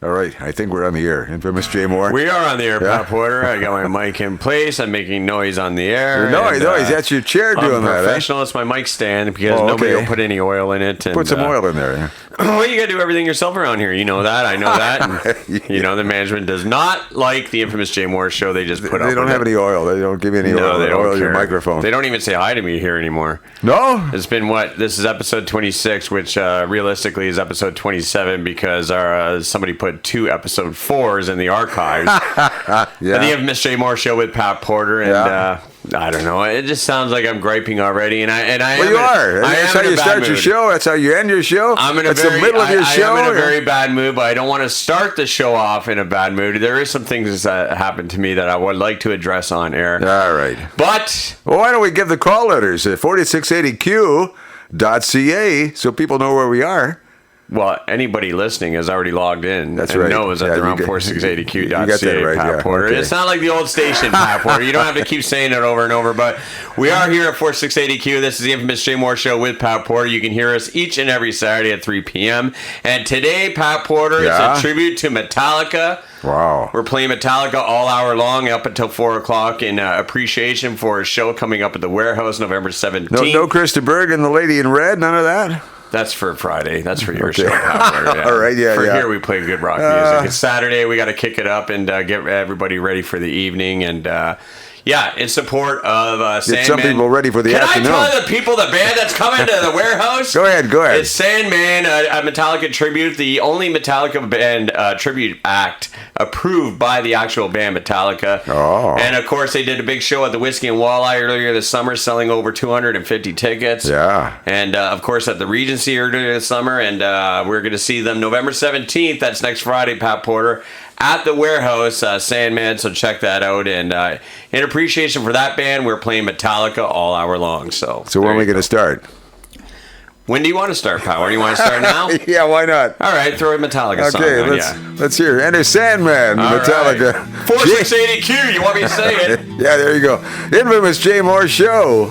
All right, I think we're on the air. Infamous Jay Moore. We are on the air, Pat Porter. I got my mic in place. I'm making noise on the air. Noise. That's your chair doing that. Professional. It's my mic stand because nobody will put any oil in it. And, put some oil in there. Well, you got to do everything yourself around here. You know that. I know that. And, you know, the management does not like the Infamous Jay Moore show. They just put up. They don't have any oil. They don't give you any oil. They don't oil care. Your microphone. They don't even say hi to me here anymore. No? It's been what? This is episode 26, which realistically is episode 27 because somebody put 2 episode 4s in the archives. Yeah. The Infamous Jay Moore show with Pat Porter, and I don't know. It just sounds like I'm griping already, and I. Well, you are. That's how you start your show. That's how you end your show. That's the middle of your show. I'm in a very bad mood, but I don't want to start the show off in a bad mood. There is some things that happened to me that I would like to address on air. All right. But well, why don't we give the call letters at 4680q.ca so people know where we are. Well, anybody listening has already logged in and knows that they're on 4680q.ca, right, Pat Porter. Okay. It's not like the old station, Pat Porter. You don't have to keep saying it over and over, but we are here at 4680q. This is the Infamous Jay Moore Show with Pat Porter. You can hear us each and every Saturday at 3 p.m. And today, Pat Porter, is a tribute to Metallica. Wow. We're playing Metallica all hour long up until 4 o'clock in appreciation for a show coming up at the Warehouse November 17th. No Krista Berg and the Lady in Red? None of that? That's for Friday. That's for your show. Yeah. All right, Here we play good rock music. It's Saturday. We got to kick it up and get everybody ready for the evening. And in support of Sandman. Get some people ready for the afternoon. Can I tell the people, the band that's coming to the Warehouse? Go ahead. It's Sandman, a Metallica tribute, the only Metallica band tribute act approved by the actual band Metallica. Oh. And, of course, they did a big show at the Whiskey and Walleye earlier this summer, selling over 250 tickets. Yeah. And, of course, at the Regency earlier this summer. And we're going to see them November 17th. That's next Friday, Pat Porter, at the Warehouse, Sandman. So check that out. And in appreciation for that band, we're playing Metallica all hour long. So when are we going to start? When do you want to start, Power? You want to start now? Yeah, why not? All right, throw a Metallica song on. Let's hear. Enter Sandman, all Metallica. Right. 4680Q, you want me to say it? Yeah, there you go. Infamous Jay Moore Show.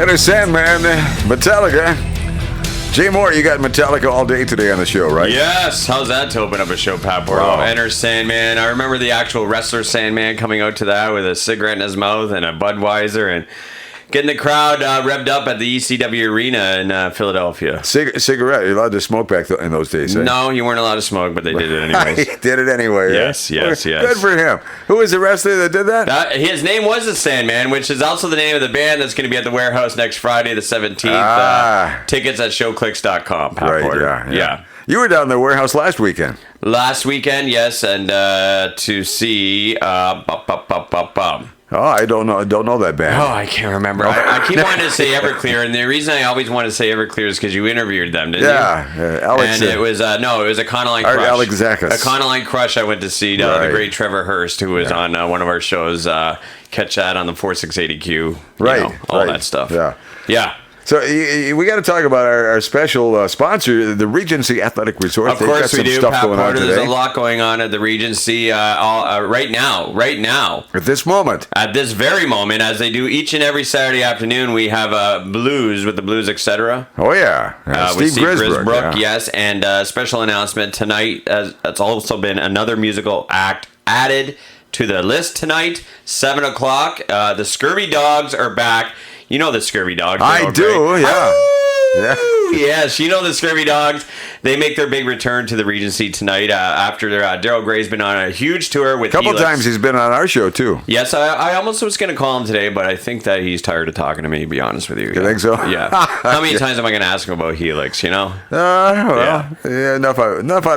Enter Sandman, Metallica. Jay Moore, you got Metallica all day today on the show, right? Yes. How's that to open up a show, Pat Porter? Wow. Enter Sandman. I remember the actual wrestler Sandman coming out to that with a cigarette in his mouth and a Budweiser and getting the crowd revved up at the ECW Arena in Philadelphia. Cigarette. You're allowed to smoke back in those days, eh? No, you weren't allowed to smoke, but they did it anyways. He did it anyway. Yes. Good for him. Who was the wrestler that did that? His name was the Sandman, which is also the name of the band that's going to be at the Warehouse next Friday, the 17th. Tickets at showclicks.com, Pat Porter. Yeah. You were down the Warehouse last weekend. Last weekend, yes, and to see... Oh, I don't know that band. Oh, I can't remember. I keep wanting to say Everclear, and the reason I always want to say Everclear is because you interviewed them, didn't you? Alex. And it was it was a Econoline Crush. Alex Zakis. Econoline Crush. I went to see the great Trevor Hurst, who was on one of our shows. Catch that on the 4680Q. All that stuff. Yeah. So we got to talk about our special sponsor, the Regency Athletic Resort. Of course we do, Pat Porter. There's a lot going on at the Regency right now. At this moment. At this very moment, as they do each and every Saturday afternoon, we have Blues with the Blues, etc. Oh, yeah. Steve Grisbrook, yes. And a special announcement tonight. That's also been another musical act added to the list tonight, 7 o'clock. The Scurvy Dogs are back. You know the Scurvy Dogs. I do, yeah. Yes, you know the Scurvy Dogs. They make their big return to the Regency tonight after Daryl Gray's been on a huge tour with Helix. Times he's been on our show, too. Yes, I almost was going to call him today, but I think that he's tired of talking to me, to be honest with you. You think so? Yeah. How many times am I going to ask him about Helix, enough out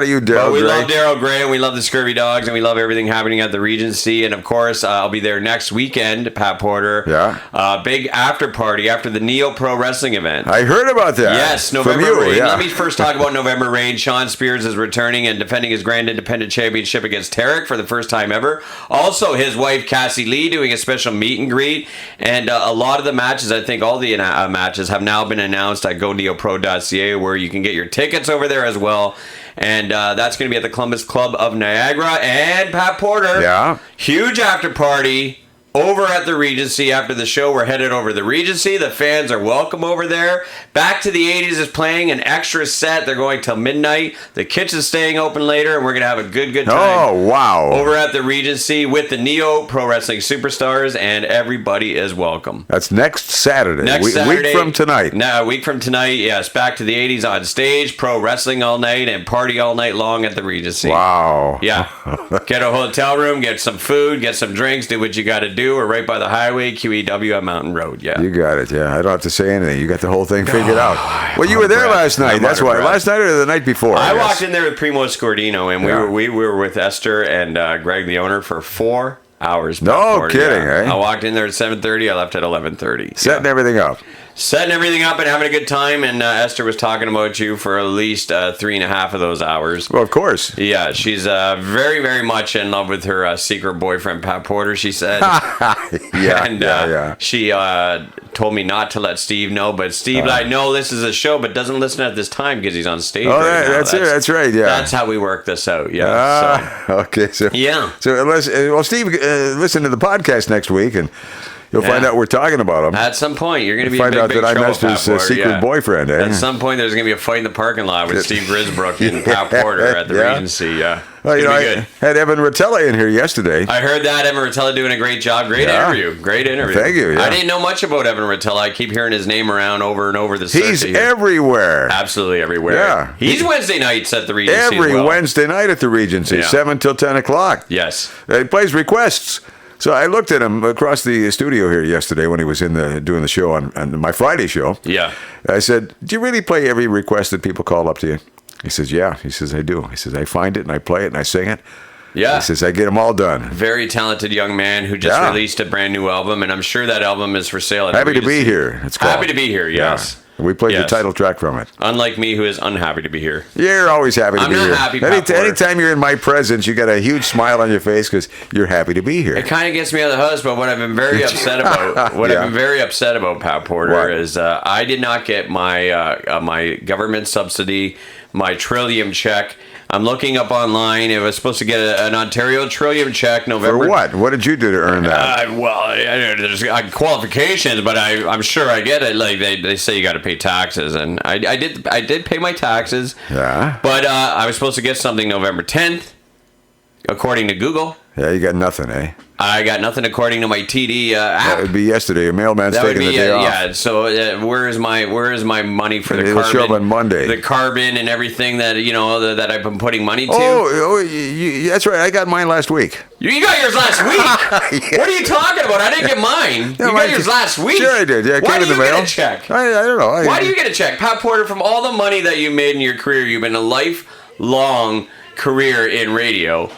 of you, Daryl Gray. We love Daryl Gray, and we love the Scurvy Dogs, and we love everything happening at the Regency. And, of course, I'll be there next weekend, Pat Porter. Yeah. Big after party after the Neo Pro Wrestling event. I heard about that. Yes, November Rain. Let me first talk about November Rain. Sean Spears is returning and defending his Grand Independent Championship against Tarek for the first time ever. Also, his wife, Cassie Lee, doing a special meet and greet. And a lot of the matches, I think all the matches, have now been announced at GoNeoPro.ca, where you can get your tickets over there as well. And that's going to be at the Columbus Club of Niagara. And Pat Porter, huge after party over at the Regency. After the show, we're headed over to the Regency. The fans are welcome over there. Back to the 80s is playing an extra set. They're going till midnight. The kitchen's staying open later, and we're going to have a good time. Oh, wow. Over at the Regency with the Neo Pro Wrestling Superstars, and everybody is welcome. That's next Saturday. Saturday. Week from tonight. No, a week from tonight, yes. Back to the 80s on stage, pro wrestling all night, and party all night long at the Regency. Wow. Yeah. Get a hotel room, get some food, get some drinks, do what you got to do. We're right by the highway, QEW at Mountain Road, yeah. You got it, yeah. I don't have to say anything. You got the whole thing figured out. Well, you were there last night. That's why. Last night or the night before? I walked in there with Primo Scordino, and we were with Esther and Greg, the owner, for 4 hours. No kidding, eh? I walked in there at 7:30. I left at 11:30. Setting everything up. Setting everything up and having a good time, and Esther was talking about you for at least 3.5 of those hours. Well, of course. Yeah, she's very, very much in love with her secret boyfriend, Pat Porter, she said. She told me not to let Steve know, but Steve, I know this is a show, but doesn't listen at this time because he's on stage right now. That's right, yeah. That's how we work this out, yeah. Okay, so... Yeah. So, Steve, listen to the podcast next week, and... You'll find out we're talking about him. At some point, you're going to be find out that I messed his Porter, secret boyfriend. Eh? At some point, there's going to be a fight in the parking lot with Steve Grisbrook and Pat Porter at the Regency. Yeah, well, I had Evan Rotella in here yesterday. I heard that Evan Rotella doing a great job. Great interview. Thank you. Yeah. I didn't know much about Evan Rotella. I keep hearing his name around over and over the circuit. He's everywhere. Absolutely everywhere. Yeah, he's Wednesday nights at the Regency. Every Wednesday night at the Regency, 7 till 10 o'clock. Yes, he plays requests. So I looked at him across the studio here yesterday when he was doing the show on my Friday show. Yeah. I said, "Do you really play every request that people call up to you?" He says, "Yeah." He says, "I do." He says, "I find it and I play it and I sing it." Yeah. He says, "I get them all done." Very talented young man who just released a brand new album, and I'm sure that album is for sale at Happy the to be here. It's called. Happy to be here, yes. Yeah. We played the Yes. title track from it. Unlike me, who is unhappy to be here. You're always happy to I'm be not here. happy, Pat Porter. Anytime you're in my presence, you got a huge smile on your face because you're happy to be here. It kind of gets me out of the house, but what I've been very upset about, Pat Porter, What? is I did not get my my government subsidy, my Trillium check. I'm looking up online. It was supposed to get an Ontario Trillium check November. For what? What did you do to earn that? There's qualifications, but I'm sure I get it. Like they say, you got to pay taxes, and I did pay my taxes. Yeah. But I was supposed to get something November 10th, according to Google. Yeah, you got nothing, eh? I got nothing according to my TD app. That would be yesterday. Your mailman's That would taking be the day off. yeah. So where is my money for the It'll carbon? show up on Monday. The carbon and everything that that I've been putting money to. That's right. I got mine last week. You got yours last week. Yeah. What are you talking about? I didn't get mine. No, You got yours last week. Sure, I did. Yeah, it Why came do in the you mail. get a check? I don't know. Why do you get a check, Pat Porter? From all the money that you made in your career, you've been a lifelong career in radio.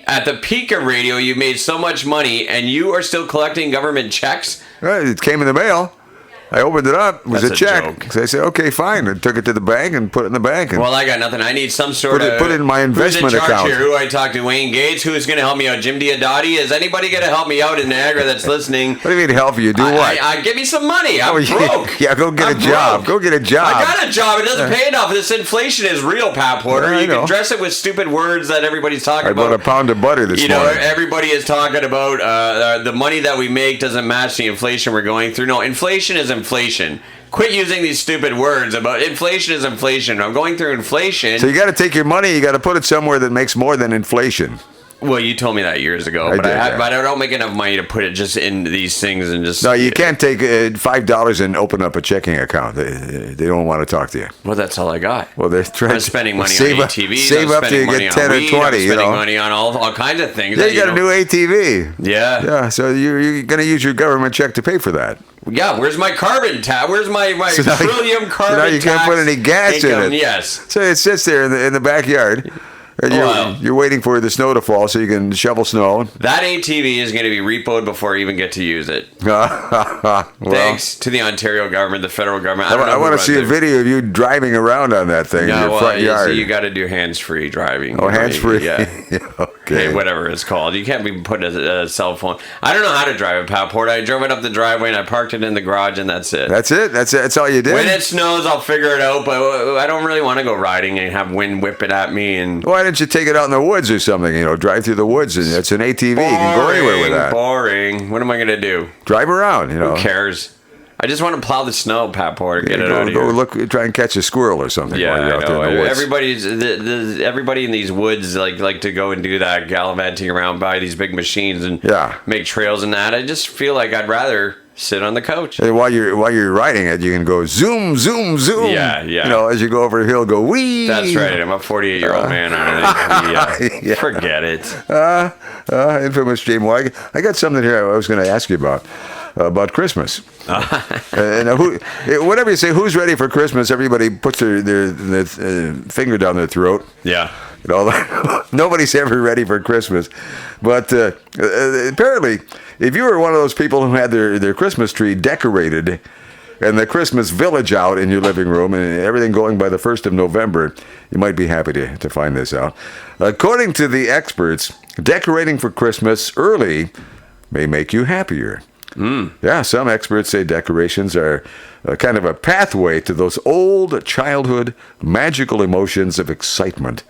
At the peak of radio, you made so much money, and you are still collecting government checks? It came in the mail. I opened it up. It was That's a a check. joke. So I said, okay, fine. I took it to the bank and put it in the bank. And Well, I got nothing. I need some sort of... Put it in my investment who's in charge account. Here? Who do I talk to? Wayne Gates? Who's going to help me out? Jim Diodati? Is anybody going to help me out in Niagara that's listening? What do you mean help you? Do what? I give me some money. I'm Oh, yeah. broke. Yeah, go get I'm a job. broke. Go get a job. I got a job. It doesn't pay enough. This inflation is real, Pat Porter. Yeah, I You know. can dress it with stupid words that everybody's talking I bought about. a pound of butter this You know, morning. everybody is talking about the money that we make doesn't match the inflation we're going through. No, inflation is inflation. Quit using these stupid words about inflation is inflation. I'm going through inflation. So you got to take your money. You got to put it somewhere that makes more than inflation. Well, you told me that years ago, I but did, yeah. but I don't make enough money to put it just in these things and just. No, you can't take $5 and open up a checking account. They don't want to talk to you. Well, that's all I got. Well, they're trying. I'm spending money save on up, ATVs. Save I'm up till spending you money get on 10 weed, or 20. I'm You spending know. money on all kinds of things. Yeah, that, you got a new ATV. Yeah. Yeah, so you're going to use your government check to pay for that. Yeah, where's my carbon tax? Where's my So now you- trillium carbon so now you can't tax put any gas in income? it. Yes. So it sits there in the backyard. And Wow. you're waiting for the snow to fall so you can shovel snow. That ATV is going to be repoed before I even get to use it. Well, Thanks to the Ontario government, the federal government. don't know I who want to runs see a it. video of you driving around on that thing in No, your well, front yard. you got to do hands-free driving. Oh, hands-free. Yeah. Okay. Hey, whatever it's called. You can't be putting a cell phone. I don't know how to drive a Pat Porter. I drove it up the driveway and I parked it in the garage and that's it. That's it? That's all you did? When it snows, I'll figure it out, but I don't really want to go riding and have wind whip it at me. And Why didn't you take it out in the woods or something? Drive through the woods. And it's an ATV. You can go anywhere with that. Boring. What am I going to do? Drive around, Who cares? I just want to plow the snow, Pat Porter. Get it go, out of go here. look, try and catch a squirrel or something Yeah, while you're I out know. there in the woods. Everybody in these woods like to go and do that, gallivanting around by these big machines and Yeah. make trails and that. I just feel like I'd rather sit on the couch. And while you're riding it, you can go zoom, zoom, zoom. Yeah, yeah. As you go over a hill, go wee. That's right. I'm a 48-year-old man. Yeah. Forget it. Infamous Jim. Well, I got something here I was going to ask you about Christmas. Whatever you say, who's ready for Christmas? Everybody puts their finger down their throat. Yeah. Nobody's ever ready for Christmas. But apparently, if you were one of those people who had their Christmas tree decorated and the Christmas village out in your living room and everything going by the 1st of November, you might be happy to find this out. According to the experts, decorating for Christmas early may make you happier. Yeah, some experts say decorations are kind of a pathway to those old childhood magical emotions of excitement.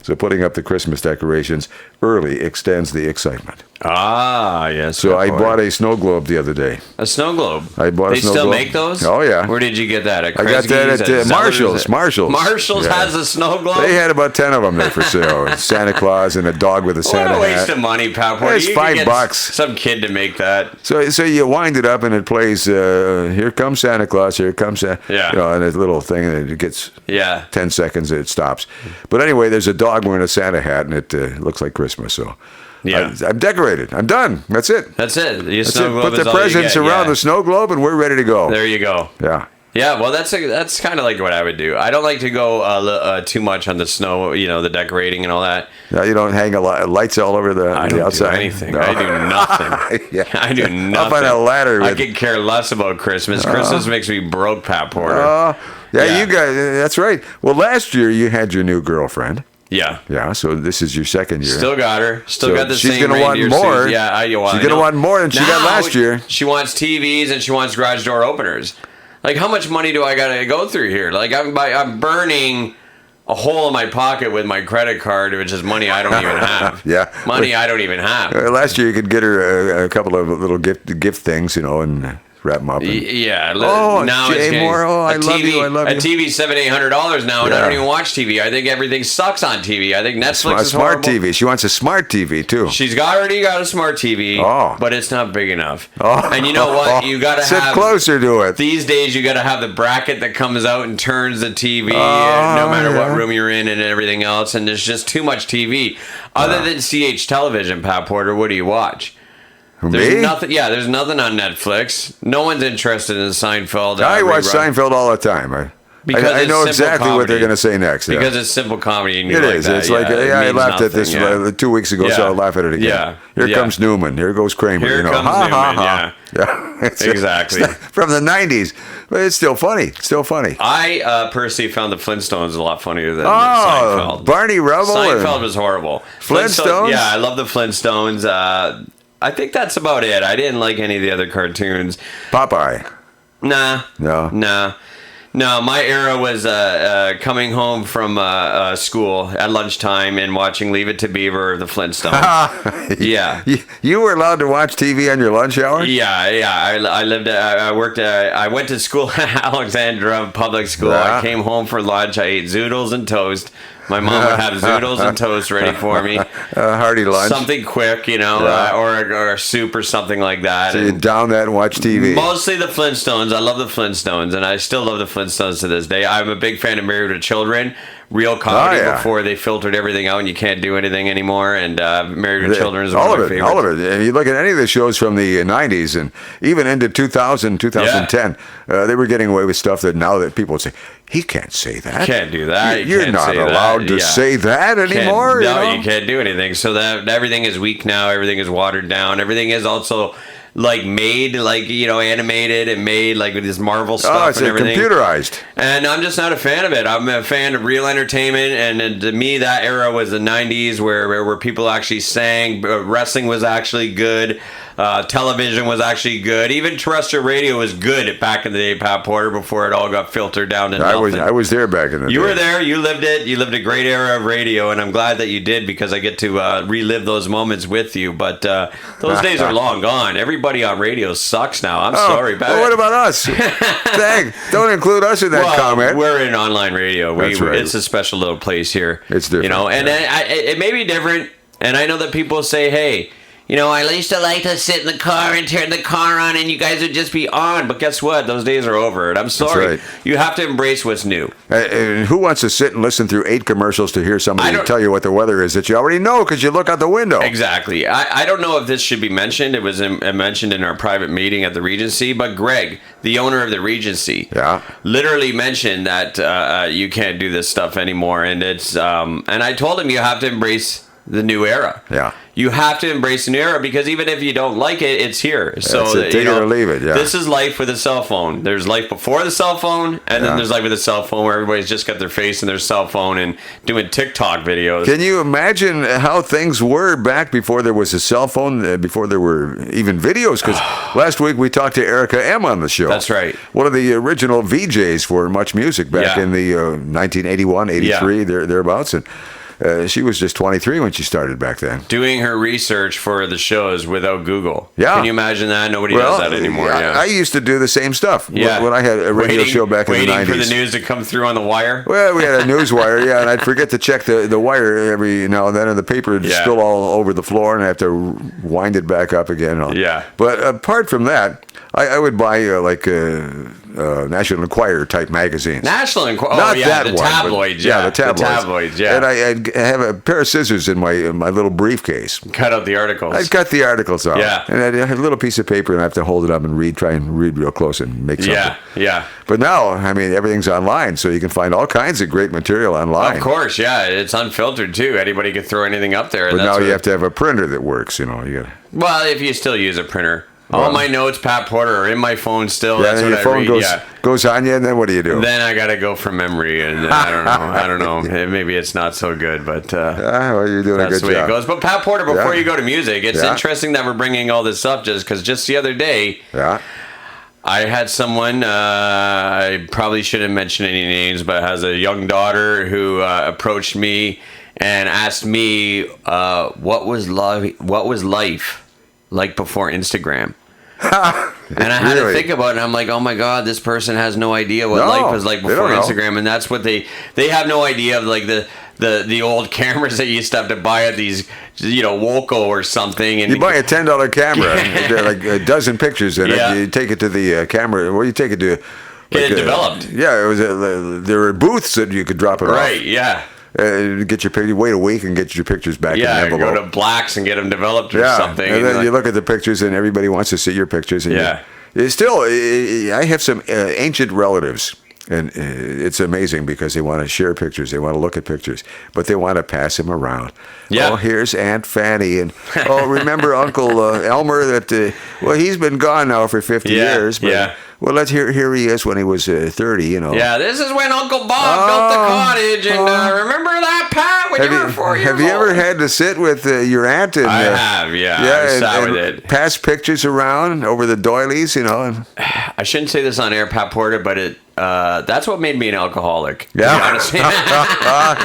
So putting up the Christmas decorations early extends the excitement. Ah, yes. So I Pat bought Porter. a snow globe the other day. A snow globe. I bought a They snow still globe. make those? Oh, yeah. Where did you get that? At I got that Kresge's, at Zeller's? Marshall's. Marshalls Yeah. has a snow globe? They had about 10 of them there for sale. Santa Claus and a dog with a What Santa a waste hat. of money, Pat Porter. It's You could get $5. Some kid to make that. So you wind it up and it plays, Here Comes Santa Claus, Here Comes Santa. Yeah. And a little thing, and it gets Yeah. 10 seconds and it stops. But anyway, there's a dog wearing a Santa hat and it looks like Christmas. So Yeah. I'm decorated. I'm done. That's it. That's it. Your That's snow it. globe Put is the all you presents get, around yeah. the snow globe and we're ready to go. There you go. Yeah. Yeah, well, that's kind of like what I would do. I don't like to go too much on the snow, the decorating and all that. No, you don't hang lights all over the I don't outside? do anything. No. I do nothing. Yeah. I do nothing. Up on a ladder. I could care less about Christmas. Christmas makes me broke, Pat Porter. Yeah, you guys, that's right. Well, last year you had your new girlfriend. Yeah. Yeah, so this is your second year. Still got her. Still got the she's same gonna want reindeer more. suits. Yeah, she's going to want more than she got last year. She wants TVs and she wants garage door openers. Like, how much money do I got to go through here? Like, I'm burning a hole in my pocket with my credit card, which is money I don't even have. Yeah. Money I don't even have. Last year you could get her a couple of little gift things, and wrap them up. Yeah. Oh, now Jay it's Moore, I love you. A TV's $700-800 now, and I don't even watch TV. I think everything sucks on TV. I think Netflix is smart horrible. TV. She wants a smart TV too. She's already got a smart TV, but it's not big enough. Oh. And you know what? You got to sit closer to it. These days, you got to have the bracket that comes out and turns the TV, no matter what room you're in, and everything else. And there's just too much TV. Other than CH television, Pat Porter, what do you watch? There's nothing. Yeah, there's nothing on Netflix. No one's interested in Seinfeld. I watch Seinfeld all the time. Because I know exactly comedy. what they're going to say next. Because it's simple comedy. And it is. That. It's like, I laughed at this 2 weeks ago, so I'll laugh at it again. Here comes Newman. Here goes Kramer. Here comes Newman, yeah. Exactly. From the 90s. But it's still funny. I personally found the Flintstones a lot funnier than Seinfeld. Barney Rubble. Seinfeld was horrible. Flintstones? Yeah, I love the Flintstones. I think that's about it. I didn't like any of the other cartoons. Popeye. Nah. No. No, my era was coming home from school at lunchtime and watching Leave It to Beaver or the Flintstones. Yeah. You were allowed to watch TV on your lunch hour? Yeah. I went to school at Alexandra Public School. Yeah. I came home for lunch. I ate zoodles and toast. My mom would have zoodles and toast ready for me. Hearty lunch. Something quick, or a soup or something like that. So you down that and watch TV. Mostly the Flintstones. I love the Flintstones, and I still love the Flintstones to this day. I'm a big fan of Married with Children. Real comedy before they filtered everything out and you can't do anything anymore. And Married with Children is one of my favorites. All of it. And you look at any of the shows from the 90s and even into 2000, 2010, they were getting away with stuff that now that people would say, he can't say that. You can't do that. You're not allowed to say that anymore. You can't do anything. So that everything is weak now. Everything is watered down. Everything is also made animated and made with this Marvel stuff it's and everything. Computerized. And I'm just not a fan of it. I'm a fan of real entertainment, and to me that era was the 90s where people actually sang. Wrestling was actually good. Television was actually good. Even terrestrial radio was good back in the day, Pat Porter, before it all got filtered down to nothing. I was there back in the day. You were there. You lived it. You lived a great era of radio, and I'm glad that you did because I get to relive those moments with you. But those days are long gone. Everybody on radio sucks now. I'm sorry. Well, what about us? Dang, don't include us in that comment. We're in online radio. That's right. It's a special little place here. It's different. And it may be different. And I know that people say, hey, I used to like to sit in the car and turn the car on and you guys would just be on. But guess what? Those days are over. And I'm sorry. That's right. You have to embrace what's new. And who wants to sit and listen through 8 commercials to hear somebody tell you what the weather is that you already know because you look out the window? Exactly. I don't know if this should be mentioned. It was mentioned in our private meeting at the Regency. But Greg, the owner of the Regency, literally mentioned that you can't do this stuff anymore. And and I told him you have to embrace the new era. Yeah. You have to embrace the new era because even if you don't like it, it's here. So take it or leave it. Yeah. This is life with a cell phone. There's life before the cell phone, and then there's life with a cell phone where everybody's just got their face in their cell phone and doing TikTok videos. Can you imagine how things were back before there was a cell phone, before there were even videos? Because last week we talked to Erica M. on the show. That's right. One of the original VJs for Much Music back in the 1981, 83, thereabouts. And she was just 23 when she started back then. Doing her research for the shows without Google. Yeah. Can you imagine that? Nobody does that anymore. I used to do the same stuff when I had a radio show back in the 90s. Waiting for the news to come through on the wire? Well, we had a news wire, and I'd forget to check the wire every now and then, and the paper would spill all over the floor, and I have to wind it back up again. Yeah. But apart from that, I would buy National Enquirer type magazines. National Enquirer. Not Oh, yeah, that the one, but- tabloids. yeah, Yeah, the tabloids. The tabloids, yeah. And I have a pair of scissors in my little briefcase. Cut out the articles. I cut the articles off. Yeah. And I have a little piece of paper, and I have to hold it up and try and read real close and make something. Yeah. But now, I mean, everything's online, so you can find all kinds of great material online. Of course, yeah. It's unfiltered, too. Anybody can throw anything up there. But now you have to have a printer that works, You got. Well, if you still use a printer. All my notes, Pat Porter, are in my phone still. Yeah, That's and what your phone I read. goes on you, and then what do you do? Then I got to go from memory, and I don't know. Maybe it's not so good, but Well, you're doing a that's good the way job. it goes. But Pat Porter, before Yeah. you go to music, it's Yeah. interesting that we're bringing all this up because just the other day, Yeah. I had someone, I probably shouldn't mention any names, but has a young daughter who approached me and asked me what was life like before Instagram. And I had to think about it, and I'm like, oh my God, this person has no idea what life was like they before don't know. Instagram, and that's what they have no idea of, like the old cameras that you used to have to buy at these, Woco or something. And You buy a $10 camera, there are like a dozen pictures in Yeah. it. You take it to the camera. Where you take it to? Get it developed. Yeah, it was. There were booths that you could drop it off. Right, yeah. Get your picture. Wait a week and get your pictures back Yeah, in the go envelope. to Blacks and get them developed or something. And then like- you look at the pictures, and everybody wants to see your pictures. And Yeah. it's still, I have some ancient relatives, and it's amazing because they want to share pictures, they want to look at pictures, but they want to pass them around. Yeah. Oh, here's Aunt Fanny, and remember Uncle Elmer? That he's been gone now for 50 Yeah, years. But, yeah. Well, here he is when he was 30. Yeah, this is when Uncle Bob built the cottage, and remember that, Pat, when you were 4 years old? Have you ever had to sit with your aunt and I have, yeah. I sat with it. pass pictures around over the doilies, And I shouldn't say this on air, Pat Porter, but that's what made me an alcoholic. Yeah. To be honest.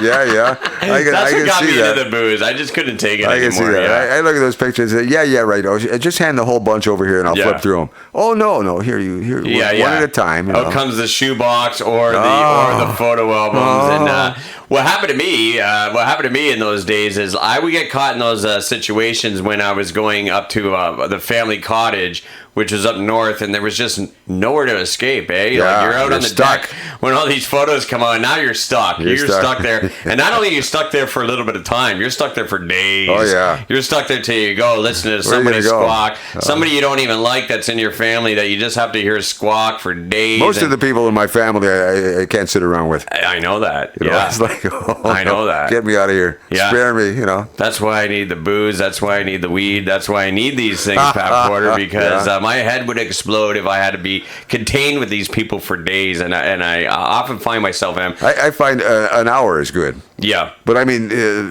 yeah. I can That's what got see me that. into the booze. I just couldn't take it I can see anymore. that. Yeah. I look at those pictures. Yeah, right. Oh, just hand the whole bunch over here, and I'll Yeah. flip through them. Oh no, here, one at a time. Out comes the shoebox or the photo albums. And what happened to me in those days is I would get caught in those situations when I was going up to the family cottage, which was up north, and there was just nowhere to escape, eh? Yeah, Like you're out you're on the stuck. deck when all these photos come on. Now you're stuck. You're stuck there. And not only are you stuck there for a little bit of time, you're stuck there for days. Oh, yeah. You're stuck there till you go listen to Where are you somebody gonna go? squawk. Somebody you don't even like that's in your family that you just have to hear squawk for days. Most of the people in my family, I can't sit around with. I know that. You know, Yeah. it's like, I know that. Get me out of here. Yeah. Spare me. That's why I need the booze. That's why I need the weed. That's why I need these things, Pat Porter, because Yeah. my head would explode if I had to be contained with these people for days. And I often find myself, I find an hour is good. yeah. But I mean, a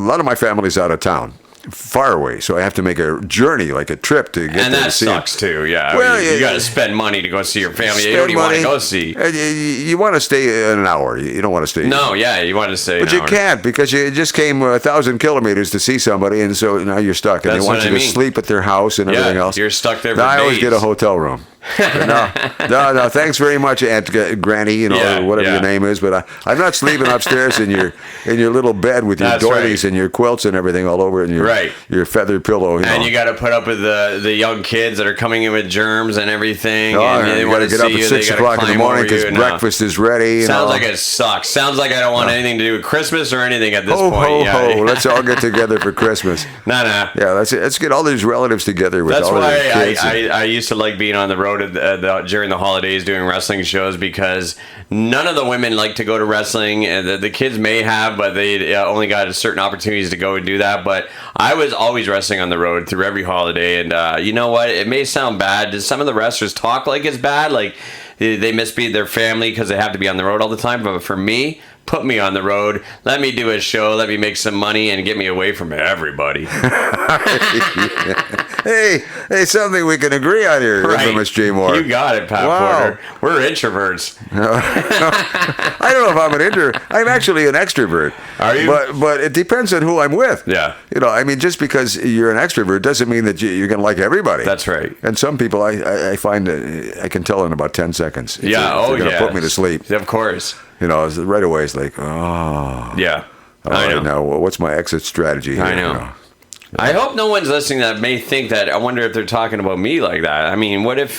lot of my family's out of town, far away, so I have to make a journey, like a trip to get And there that to see sucks too, yeah. Well, you yeah, got to spend money to go see your family. them. You don't even want to Spend go money. see. You want to stay an hour. You don't want to stay. No, yeah, you want to say. But you can't because you just came 1,000 kilometers to see somebody, and so now you're stuck. And That's they want what you I to mean. sleep at their house and everything else. You're stuck there for Now, I always days. get a hotel room. no, thanks very much, Aunt Granny, Yeah, or whatever yeah. your name is. But I'm not sleeping upstairs in your little bed with your That's doilies right. and your quilts and everything all over, and your feather pillow. And you got to put up with the young kids that are coming in with germs and everything. Oh, and they you got want to get up at 6 o'clock in the morning because breakfast is ready. Sounds like it sucks. Sounds like I don't want anything to do with Christmas or anything at this Ho, point. ho, yeah. ho. Let's all get together for Christmas. Nah. Yeah, let's get all these relatives together with That's all why their kids. I used to like being on the road during the holidays doing wrestling shows because none of the women like to go to wrestling, and the kids may have, but they only got certain opportunities to go and do that. But I was always wrestling on the road through every holiday, and you know what? It may sound bad. Does some of the wrestlers talk like it's bad? Like they miss their family because they have to be on the road all the time. But for me, put me on the road. Let me do a show. Let me make some money and get me away from everybody. Hey, something we can agree on here, infamous J. Moore. You got it, Pat Wow. Porter. We're introverts. I don't know if I'm an introvert. I'm actually an extrovert. Are you? But it depends on who I'm with. Yeah. I mean, just because you're an extrovert doesn't mean that you're going to like everybody. That's right. And some people, I find I can tell in about 10 seconds. If Yeah. they're going to put me to sleep. Of course. Right away it's like, oh. Yeah. All I right, know. now what's my exit strategy here? I know. I hope no one's listening that may think that. I wonder if they're talking about me like that. I mean, what if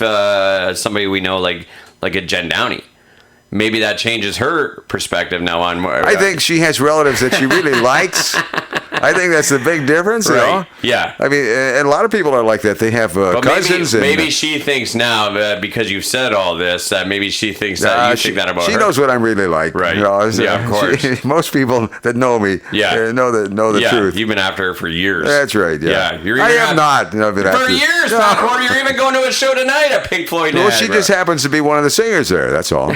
somebody we know like like a Jen Downey. Maybe that changes her perspective now on. I think she has relatives that she really likes. I think that's the big difference, you know? Yeah. I mean, and a lot of people are like that. They have cousins. Maybe she thinks now, because you've said all this, that maybe she thinks that you think that about her. She knows what I'm really like. Right. You know, yeah, of course. Most people that know me know the truth. You've been after her for years. That's right, yeah. I have not. No, for years, Pat. You're even going to a show tonight at Pink Floyd Well, she just happens to be one of the singers there, that's all.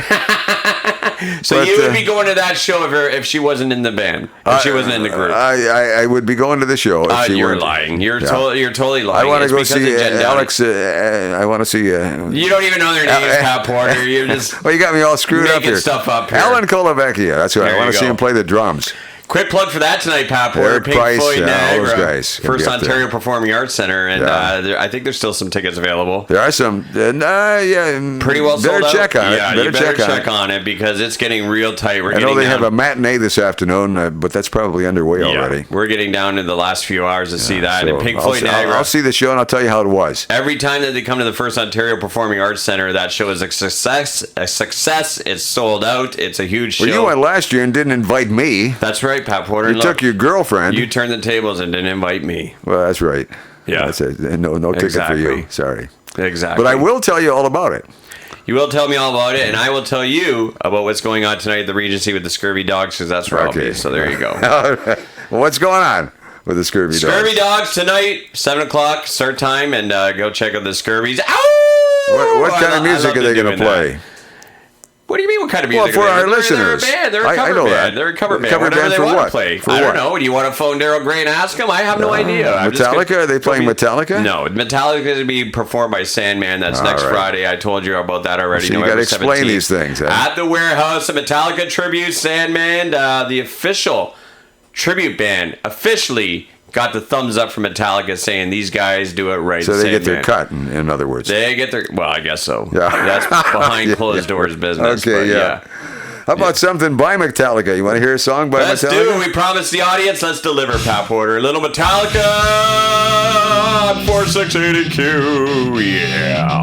So you would be going to that show if she wasn't in the band, if she wasn't in the group. I would be going to the show if she you're weren't. lying. You're totally lying. I want to go see Alex. I want to see. You don't even know their names, Pat Porter. You just well, you got me all screwed up here. Stuff up here. Alan Kolovecchia. That's right. I want to see him play the drums. Quick plug for that tonight, Pat Porter. Eric Pink Price, Floyd all those Niagara, guys. First Ontario Performing Arts Center, and I think there's still some tickets available. There are some. Pretty well sold out. Check on it. Yeah, you better check on it because it's getting real tight. I know they have a matinee this afternoon, but that's probably underway already. We're getting down in the last few hours to see that. And Pink Floyd Niagara. I'll see the show and I'll tell you how it was. Every time that they come to the First Ontario Performing Arts Center, that show is a success. It's sold out. It's a huge show. Well, you went last year and didn't invite me. That's right, Pat Porter. You took your girlfriend. You turned the tables and didn't invite me. Well, that's right. Yeah. That's it. No ticket for you. Sorry. Exactly. But I will tell you all about it. You will tell me all about it, and I will tell you about what's going on tonight at the Regency with the Scurvy Dogs, because that's where I'll be. So there you go. Well, what's going on with the Scurvy Dogs? Scurvy Dogs tonight, 7 o'clock start time, and go check out the Scurvies. Ow! What kind of music are they going to play? What do you mean? What kind of music? Well, for our listeners, they're a band. They're a cover band. They're a cover band. Whatever they want to play. I don't know. Do you want to phone Daryl Gray and ask him? I have no idea. Metallica? Are they playing Metallica? No, Metallica is going to be performed by Sandman. That's next Friday. I told you about that already. So you got to explain these things. At the Warehouse, a Metallica tribute. Sandman, the official tribute band, officially got the thumbs up from Metallica saying these guys do it right. So they get their cut, in other words. They get their, well, I guess so. Yeah. That's behind closed doors business. Okay, yeah. How about something by Metallica? You want to hear a song by Metallica? Let's do it. We promised the audience. Let's deliver, Pat Porter. A little Metallica on 4680Q. Yeah.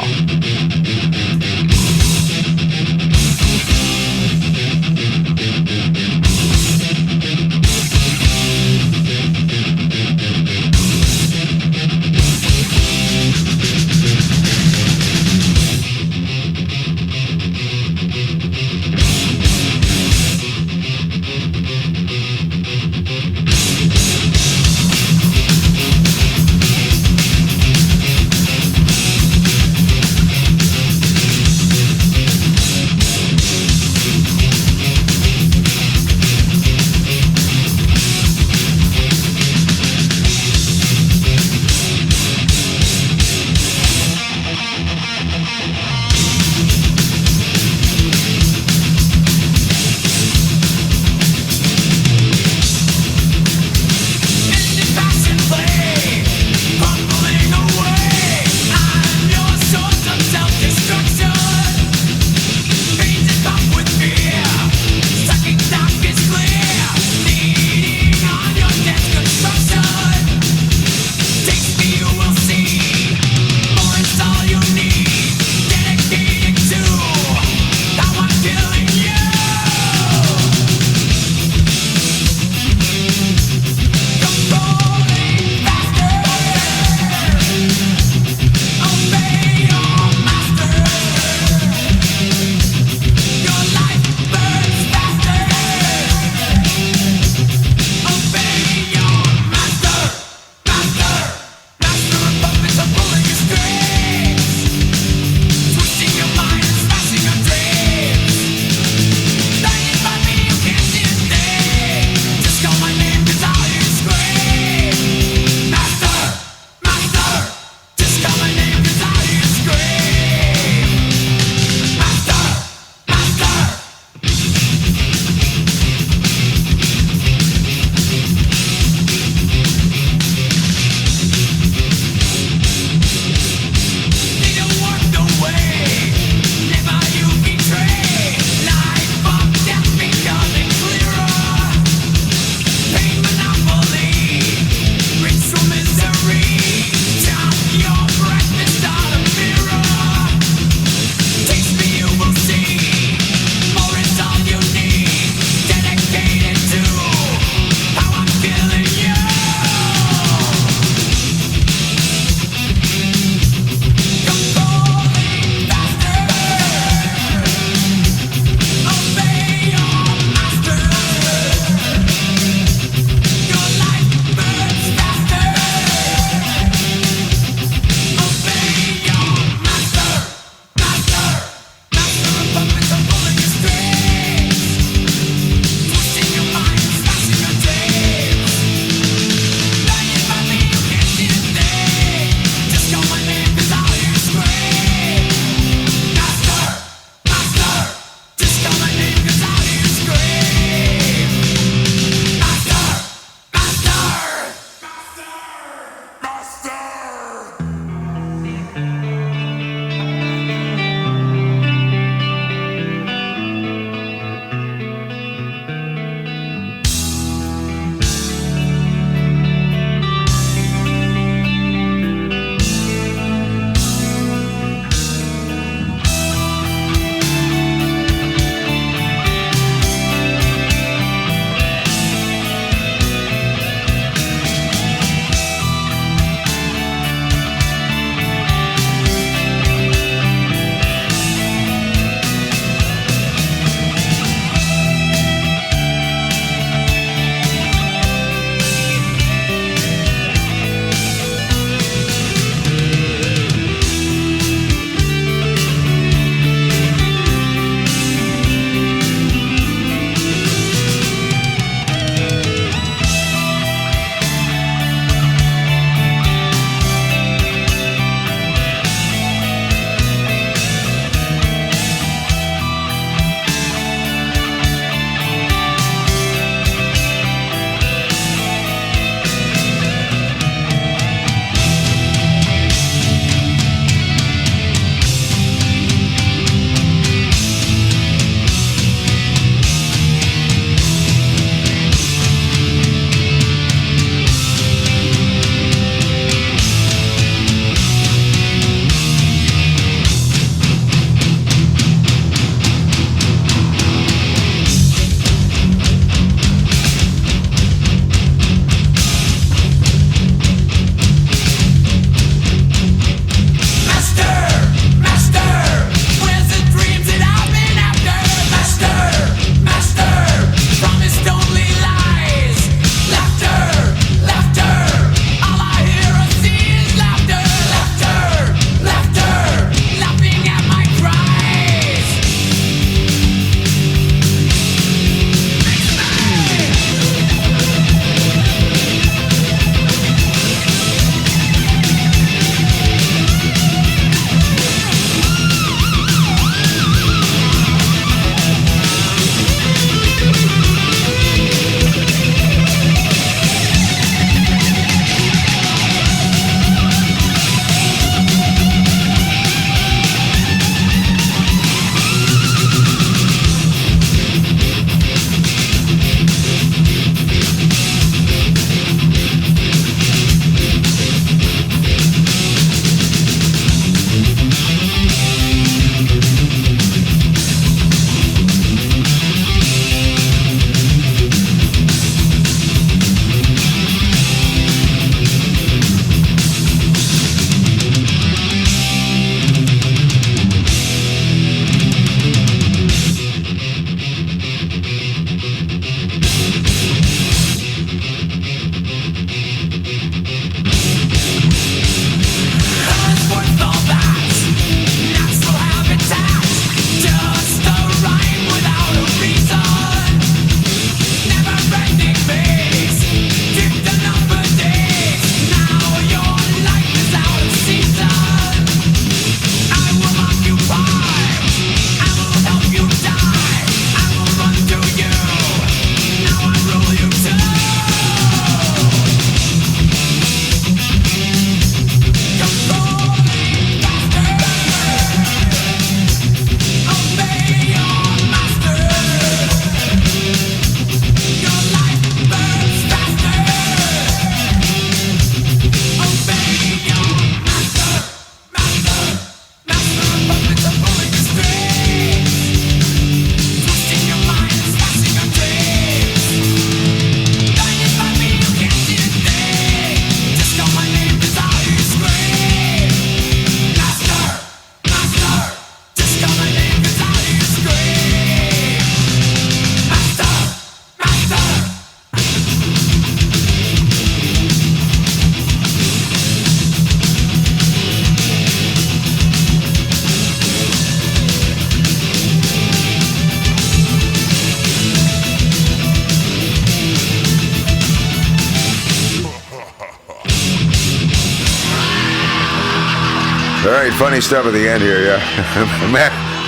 All right, funny stuff at the end here, yeah.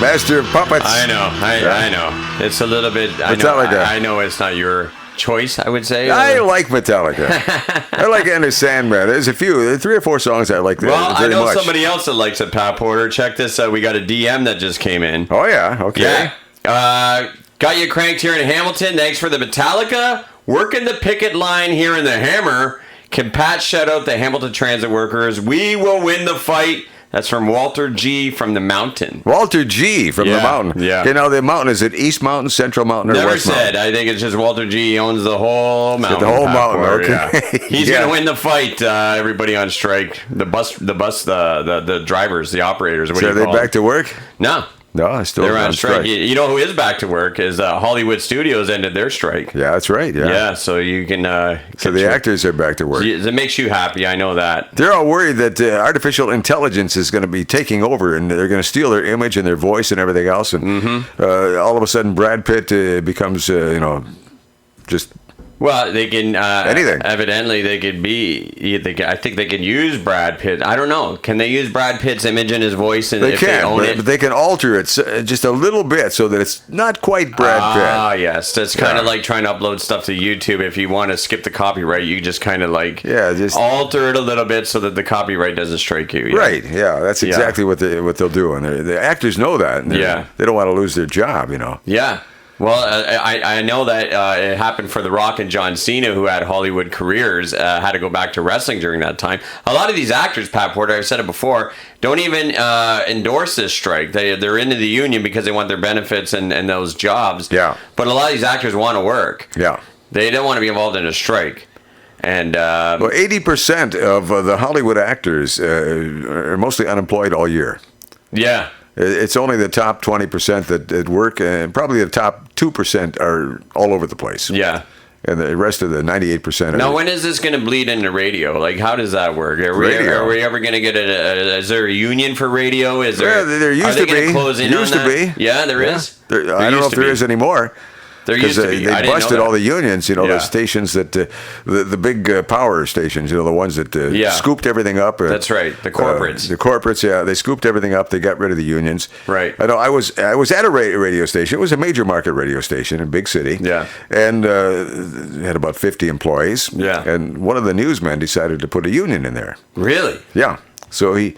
Master of Puppets. I know. I know. It's a little bit. Metallica. I know it's not your choice, I would say. I like Metallica. I like Enter Sandman. There's a few, 3 or 4 songs I like very Well, I know much. somebody else that likes it, Pat Porter. Check this out. We got a DM that just came in. Oh, yeah. Okay. Yeah. Got you cranked here in Hamilton. Thanks for the Metallica. Working the picket line here in the Hammer. Can Pat shout out the Hamilton Transit workers? We will win the fight. That's from Walter G. from the Mountain. Walter G. from the Mountain. Yeah. Okay, now the Mountain, is it East Mountain, Central Mountain, or Never West said. Mountain? I think it's just Walter G. owns the whole mountain. The whole Pat mountain, Porter, okay. Yeah. He's Yeah. going to win the fight. Everybody on strike. The drivers, the operators. What So do are you they call back them? to work? No. No, I still They're on strike. You know who is back to work is Hollywood Studios ended their strike. Yeah, that's right. Yeah. Yeah, so you can. So the actors are back to work. It makes you happy. I know that. They're all worried that artificial intelligence is going to be taking over, and they're going to steal their image and their voice and everything else. And all of a sudden, Brad Pitt becomes, just. Well, they can Anything. Evidently, they could be. I think they can use Brad Pitt. I don't know. Can they use Brad Pitt's image and his voice? And They if can, they own but they can alter it just a little bit so that it's not quite Brad Pitt. Ah, yes. That's kind of Yeah. like trying to upload stuff to YouTube. If you want to skip the copyright, you just kind of just alter it a little bit so that the copyright doesn't strike you. Yeah. Right, yeah, that's exactly what they'll do, and the actors know that. And they don't want to lose their job, Yeah. Well, I know that it happened for The Rock and John Cena, who had Hollywood careers, had to go back to wrestling during that time. A lot of these actors, Pat Porter, I've said it before, don't even endorse this strike. They're into the union because they want their benefits and those jobs. Yeah. But a lot of these actors want to work. Yeah. They don't want to be involved in a strike. And well, 80% of the Hollywood actors are mostly unemployed all year. Yeah. It's only the top 20% that work, and probably the top 2% are all over the place. Yeah. And the rest of the 98% are... Now, when is this going to bleed into radio? Like, how does that work? Are we ever going to get is there a union for radio? Is there? Yeah, there used to be. Close in Used on to that? be. Yeah, there is. I don't know if there is anymore. There used to be. They I didn't busted know all that. the unions, the stations that, the big power stations, the ones that scooped everything up. That's right, the corporates. The corporates, yeah, they scooped everything up. They got rid of the unions. Right. I know. I was at a radio station. It was a major market radio station in a big city. Yeah. And it had about 50 employees. Yeah. And one of the newsmen decided to put a union in there. Really? Yeah. So he,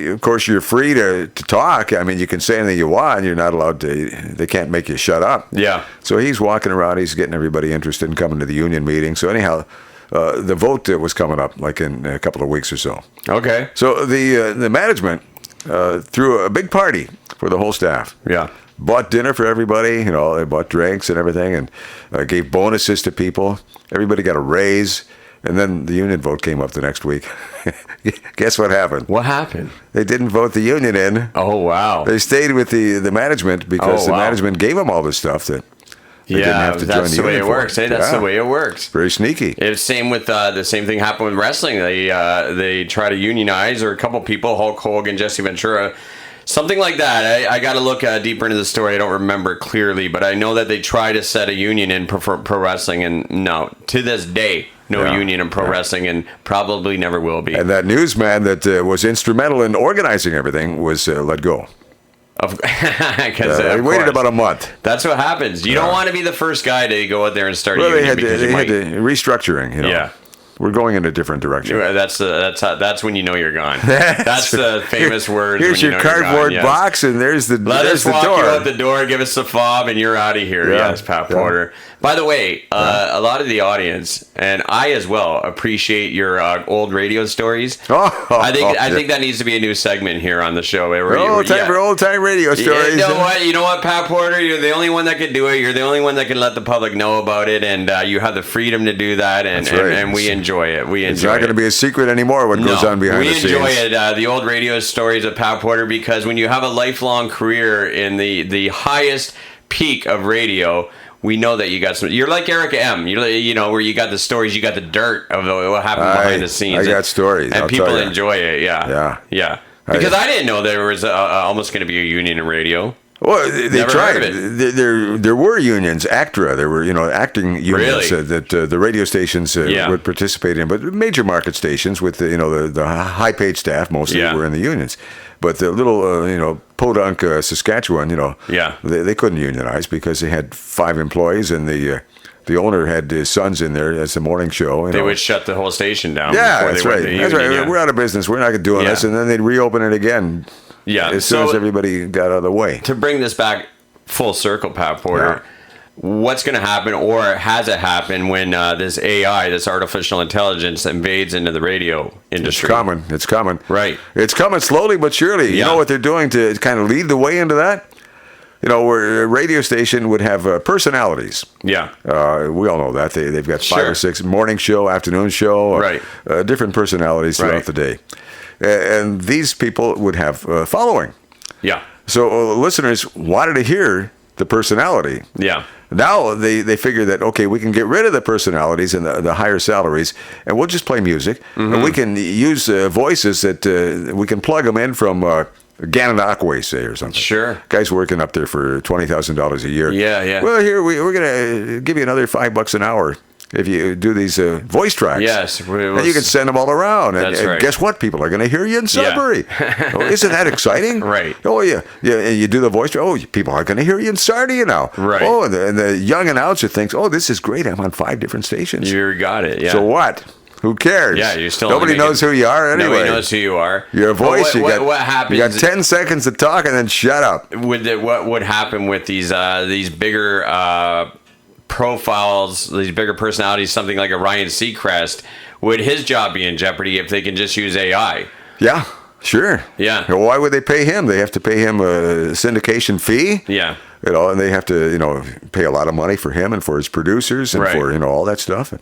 of course, you're free to talk. I mean, you can say anything you want. You're not allowed to. They can't make you shut up. Yeah. So he's walking around. He's getting everybody interested in coming to the union meeting. So anyhow, the vote was coming up like in a couple of weeks or so. Okay. So the management threw a big party for the whole staff. Yeah. Bought dinner for everybody. They bought drinks and everything, and gave bonuses to people. Everybody got a raise. And then the union vote came up the next week. Guess what happened? What happened? They didn't vote the union in. Oh, wow. They stayed with the management because the wow. management gave them all this stuff that they didn't have to join that's the the way union it for. works. Hey, that's the way it works. Very sneaky. It's same with the same thing happened with wrestling. They try to unionize, or a couple people, Hulk Hogan, Jesse Ventura, something like that. I got to look deeper into the story. I don't remember clearly, but I know that they try to set a union in pro wrestling, and no, to this day, no union in pro wrestling, and probably never will be. And that newsman that was instrumental in organizing everything was let go. They waited about a month. That's what happens. You don't want to be the first guy to go out there and start a union, because they had restructuring. Yeah. We're going in a different direction. That's when you know you're gone. That's the famous words. Here's when your you know cardboard you're gone, yes. box, and there's the Let there's us the walk door. you out the door, give us the fob, and you're out of here. Yeah. Yes, Pat Porter. By the way, a lot of the audience, and I as well, appreciate your old radio stories. I think that needs to be a new segment here on the show. Time for old time radio stories. You know what, Pat Porter? You're the only one that can do it. You're the only one that can let the public know about it, and you have the freedom to do that, and we enjoy it. It's not going to be a secret anymore what goes on behind the scenes. We enjoy it, the old radio stories of Pat Porter, because when you have a lifelong career in the highest peak of radio, we know that you got some. You're like Erica M. You know where you got the stories, you got the dirt of what happened behind the scenes. I got stories, and people enjoy it. Yeah. Because I didn't know there was almost going to be a union in radio. Well, they Never tried. heard of it. There were unions, ACTRA. There were acting unions Really? that the radio stations would participate in, but major market stations with the high paid staff mostly were in the unions. But the little podunk Saskatchewan, they couldn't unionize because they had 5 employees and the owner had his sons in there as the morning show. They would shut the whole station down. Yeah, before that's they went right. to That's union, right. yeah. We're out of business. We're not doing this, and then they'd reopen it again. Yeah. As soon as everybody got out of the way. To bring this back full circle, Pat Porter, what's going to happen, or has it happened when this AI, this artificial intelligence, invades into the radio industry? It's coming. Right. It's coming slowly but surely. You know what they're doing to kind of lead the way into that? Where a radio station would have personalities. Yeah. We all know that. They've got 5 or 6 morning show, afternoon show, different personalities throughout the day. And these people would have following. Yeah. So listeners wanted to hear the personality. Yeah. Now they figure that, okay, we can get rid of the personalities and the higher salaries, and we'll just play music. And we can use voices that we can plug them in from Gananoque, say, or something. Sure. Guy's working up there for $20,000 a year. Yeah. Well, here, we're going to give you another $5 an hour if you do these voice tracks. Yes. And you can send them all around. And, That's right. and guess what? People are going to hear you in Sudbury. Isn't that exciting? Right. Oh, yeah. And you do the voice track. Oh, people are going to hear you in Sarnia now. Right. Oh, and the young announcer thinks, oh, this is great. I'm on 5 different stations. You got it, yeah. So what? Who cares? Yeah, you're still Nobody knows who you are anyway. Nobody knows who you are. You're a voice. What happens? You got 10 seconds to talk and then shut up. What would happen with these bigger profiles, these bigger personalities, something like a Ryan Seacrest? Would his job be in jeopardy if they can just use AI? Yeah, sure. Yeah. Why would they pay him? They have to pay him a syndication fee. Yeah. And they have to, pay a lot of money for him and for his producers and for, all that stuff.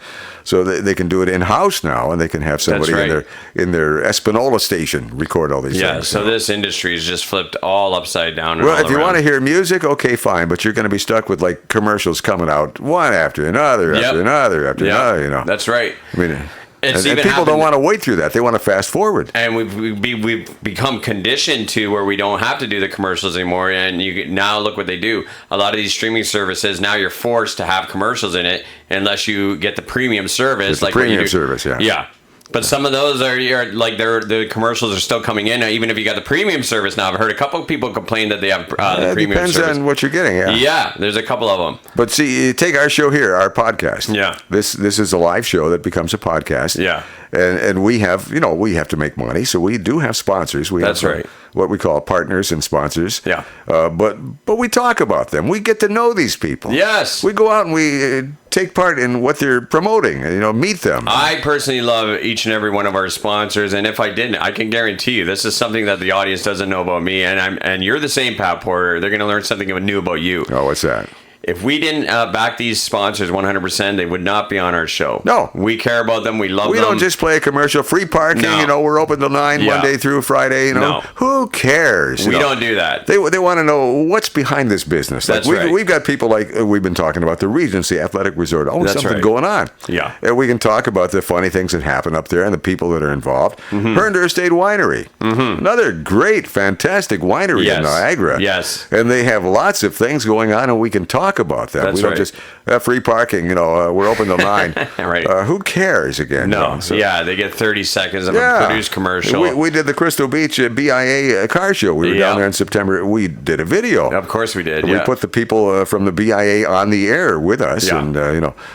So they can do it in-house now, and they can have somebody in their Espanola station record all these things. Yeah, so this industry is just flipped all upside down. Well, if you want to hear music, okay, fine, but you're going to be stuck with, commercials coming out one after another, after another, That's right. I mean... And people don't want to wait through that. They want to fast forward. And we've become conditioned to where we don't have to do the commercials anymore. And now look what they do. A lot of these streaming services, now you're forced to have commercials in it unless you get the premium service. The premium service, yeah. Yeah. But some of those are the commercials are still coming in. Now, even if you got the premium service now, I've heard a couple of people complain that they have the premium service. Depends on what you're getting, Yeah, there's a couple of them. But see, you take our show here, our podcast. Yeah. This is a live show that becomes a podcast. Yeah. And we have, we have to make money, so we do have sponsors. We That's have right. What we call partners and sponsors. Yeah. But we talk about them. We get to know these people. Yes. We go out and we take part in what they're promoting, meet them. I personally love each and every one of our sponsors, and if I didn't, I can guarantee you this is something that the audience doesn't know about me, and you're the same, Pat Porter. They're going to learn something new about you. Oh, what's that? If we didn't back these sponsors 100%, they would not be on our show. No. We care about them. We love them. We don't just play a commercial. Free parking, we're open till 9 Monday through Friday, No. Who cares? We don't do that. They want to know what's behind this business. That's right. We've got people like we've been talking about the Regency Athletic Resort. Oh, That's something right. going on. Yeah. And we can talk about the funny things that happen up there and the people that are involved. Herndon Estate Winery. Another great, fantastic winery in Niagara. Yes. And they have lots of things going on, and we can talk about that. That's we don't right. just free parking, we're open till 9. Right. Who cares again? No. They get 30 seconds of a produced commercial. We did the Crystal Beach BIA car show. We were down there in September. We did a video. Of course we did. We put the people from the BIA on the air with us, and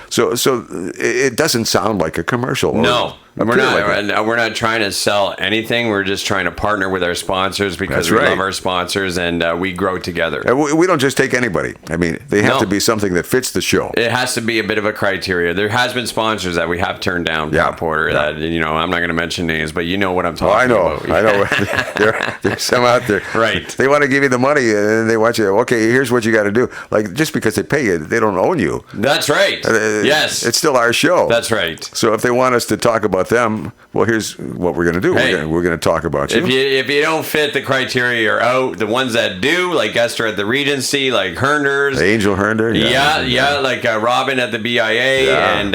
so it doesn't sound like a commercial. No. We're not trying to sell anything. We're just trying to partner with our sponsors because we love our sponsors, and we grow together. And we don't just take anybody. I mean, they have to be something that fits the show. It has to be a bit of a criteria. There has been sponsors that we have turned down, Pat Porter. That I'm not going to mention names, but you know what I'm talking about. I know. There's some out there. Right. They want to give you the money, and they want you. Okay, here's what you got to do. Like, just because they pay you, they don't own you. That's right. Yes. It's still our show. That's right. So if they want us to talk about about them. Well, here's what we're going to do. Hey, we're going to talk about you. If you don't fit the criteria, you're out. The ones that do, like Esther at the Regency, like Hernders. Angel Hernder. Yeah, like Robin at the BIA. Yeah. And,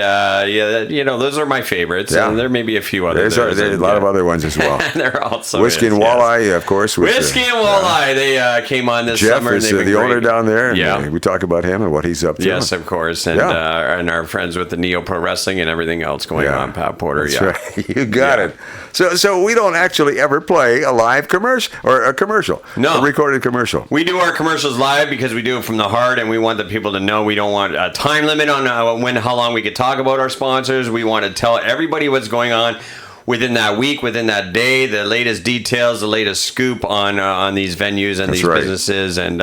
those are my favorites. Yeah. And there may be a few others. There's a lot of other ones as well. There also Whiskey and Walleye, of course. Whiskey and Walleye. They came on this Jeff summer. is and they've the been owner great. down there. And Yeah. we talk about him and what he's up to. Yes, of course. And our friends with the Neo Pro Wrestling and everything else going on, Pat Porter. That's right. You got it. So we don't actually ever play a live commercial or a commercial. No. A recorded commercial. We do our commercials live because we do it from the heart, and we want the people to know we don't want a time limit on how long we could talk about our sponsors. We want to tell everybody what's going on within that week, within that day, the latest details, the latest scoop on these venues and these businesses. And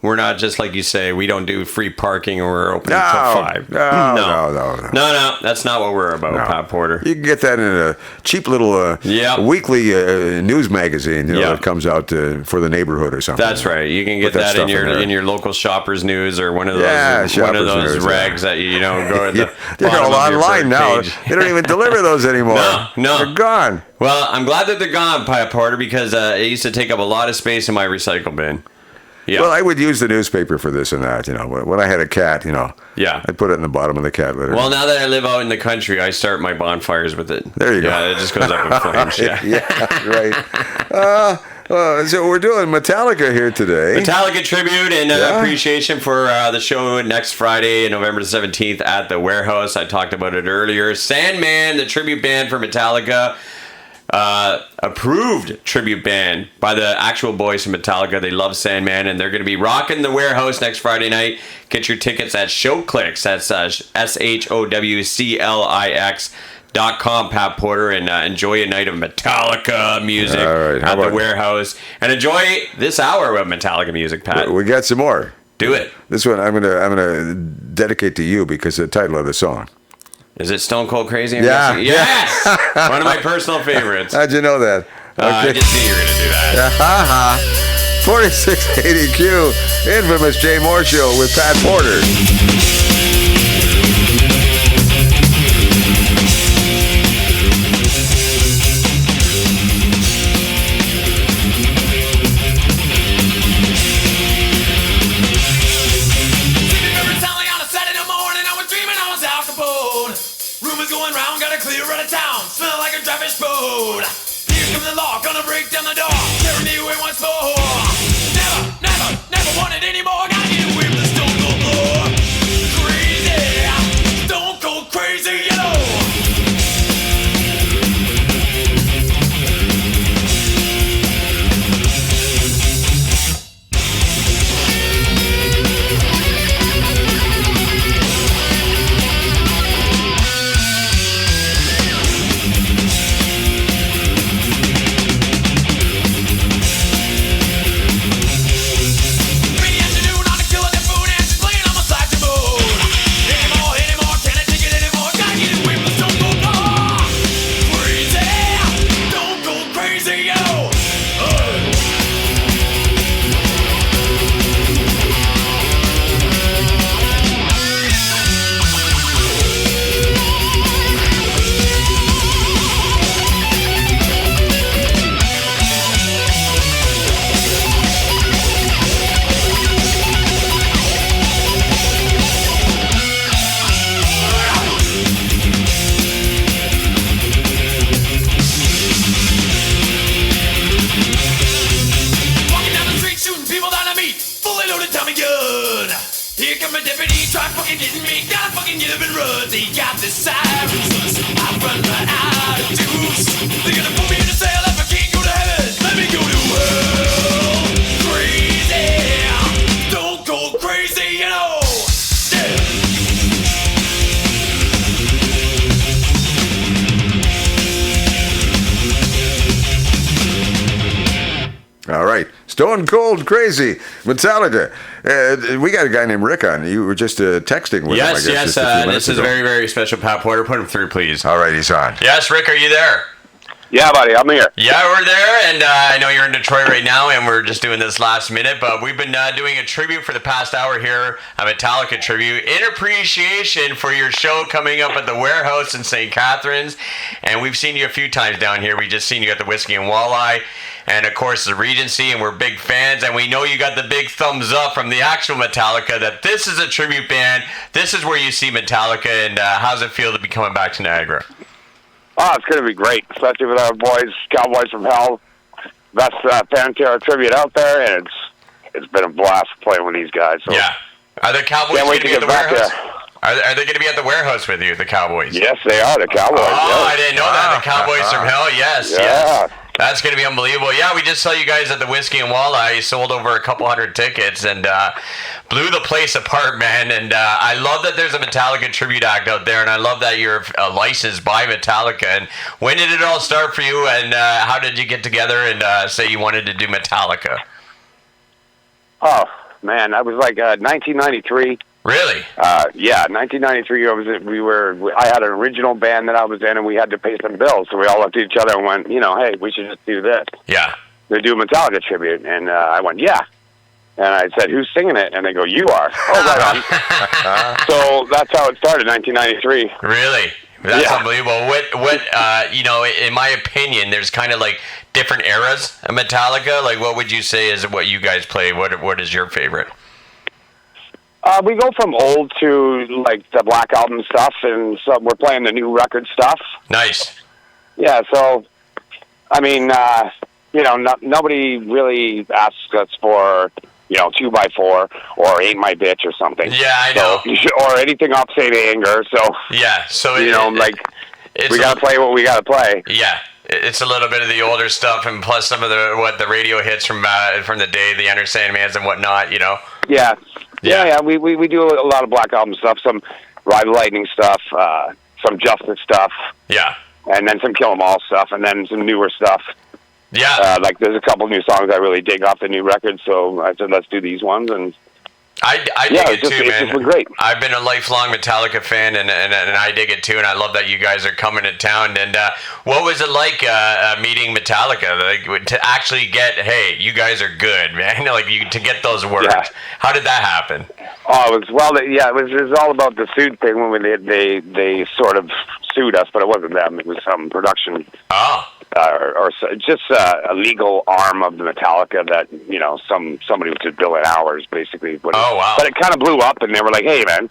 we're not just, like you say, we don't do free parking or we're open until 5. No. That's not what we're about, Pat Porter. You can get that in a cheap little weekly news magazine that comes out for the neighborhood or something. That's right. You can get that in your local Shoppers News or one of those rags that you go at the they're all online now. page. They don't even deliver those anymore. No. They're gone. Well, I'm glad that they're gone, Pat Porter, because it used to take up a lot of space in my recycle bin. Yeah. Well, I would use the newspaper for this and that. When I had a cat, I'd put it in the bottom of the cat litter. Well, now that I live out in the country, I start my bonfires with it. There you go. Yeah, it just goes up in flames. Right. So we're doing Metallica here today. Metallica tribute and appreciation for the show next Friday, November 17th at the Warehouse. I talked about it earlier. Sandman, the tribute band for Metallica. Approved tribute band by the actual boys from Metallica. They love Sandman, and they're going to be rocking the Warehouse next Friday night. Get your tickets at Showclix. That's SHOWCLIX.com, Pat Porter, and enjoy a night of Metallica music at the Warehouse. And enjoy this hour of Metallica music, Pat. We got some more. Do it. This one I'm gonna dedicate to you because of the title of the song. Is it Stone Cold Crazy? Yeah. Yes! One of my personal favorites. How'd you know that? I just knew you were going to do that. 4680Q, infamous Jay Moore Show with Pat Porter. Gonna break down the door, carry me away once more. Never want it anymore. Gotta get away from the stone cold floor. Crazy, stone cold crazy, They got the sirens, I run right out of juice. They're gonna put me in a cell if I can't go to heaven. Let me go to hell. Crazy, stone cold crazy, All right. Stone Cold Crazy, Metallica. We got a guy named Rick on. You were just texting with him, I guess. Yes. This is a very, very special Pat Porter. Put him through, please. All right, he's on. Yes, Rick, are you there? Yeah, buddy, I'm here. Yeah, we're there, and I know you're in Detroit right now, and we're just doing this last minute, but we've been doing a tribute for the past hour here, a Metallica tribute, in appreciation for your show coming up at the Warehouse in St. Catharines, and we've seen you a few times down here. We just seen you at the Whiskey and Walleye, and of course the Regency, and we're big fans, and we know you got the big thumbs up from the actual Metallica that this is a tribute band. This is where you see Metallica, and how's it feel to be coming back to Niagara? Oh, it's going to be great, especially with our boys, Cowboys from Hell. Best Pantera tribute out there, and it's been a blast playing with these guys. So. Yeah. Are the Cowboys going to be at the Warehouse? Are they going to be at the Warehouse with you, the Cowboys? Yes, they are, the Cowboys. Oh, yes. I didn't know that. The Cowboys from Hell, yes, Yeah. yes. That's going to be unbelievable. Yeah, we just saw you guys at the Whiskey and Walleye. You sold over a couple hundred tickets and blew the place apart, man. And I love that there's a Metallica tribute act out there, and I love that you're licensed by Metallica. And when did it all start for you, and how did you get together and say you wanted to do Metallica? Oh, man, that was like 1993. Really? Yeah, 1993. I had an original band that I was in, and we had to pay some bills. So we all looked at each other and went, hey, we should just do this. Yeah. They do a Metallica tribute, and I went, yeah. And I said, who's singing it? And they go, you are. Oh, right on. So that's how it started, 1993. Really? That's unbelievable. What in my opinion, there's kind of like different eras of Metallica. Like, what would you say is what you guys play? What is your favorite? We go from old to like the Black Album stuff, and so we're playing the new record stuff. Nice. Yeah, so I mean, nobody really asks us for 2x4 or Ain't My Bitch or something. Yeah, I know. So, or anything off St. Anger. So yeah, so we gotta play what we gotta play. Yeah. It's a little bit of the older stuff, and plus some of the radio hits from the day, the Enter Sandmans and whatnot. Yeah. We do a lot of Black Album stuff, some Ride Lightning stuff, some Justice stuff. Yeah. And then some Kill 'Em All stuff, and then some newer stuff. Yeah. Like there's a couple new songs I really dig off the new record, so I said let's do these ones, and I dig it too, man. It's just been great. I've been a lifelong Metallica fan, and I dig it too, and I love that you guys are coming to town. And what was it like meeting Metallica? Like to actually get, hey, you guys are good, man. Like to get those words. Yeah. How did that happen? Oh, it was all about the suit thing when they sort of sued us, but it wasn't them. It was some production. Oh. Or just a legal arm of the Metallica that somebody was just billing hours basically. Oh wow! But it kind of blew up, and they were like, "Hey man,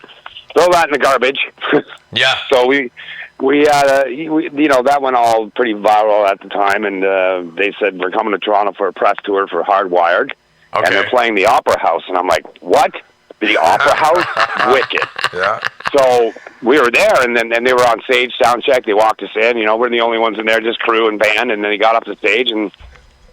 throw that in the garbage." Yeah. So we that went all pretty viral at the time, and they said we're coming to Toronto for a press tour for Hardwired, and they're playing the Opera House, and I'm like, what? The Opera House? Wicked. Yeah. So we were there, and they were on stage, sound check. They walked us in. We're the only ones in there, just crew and band. And then he got off the stage, and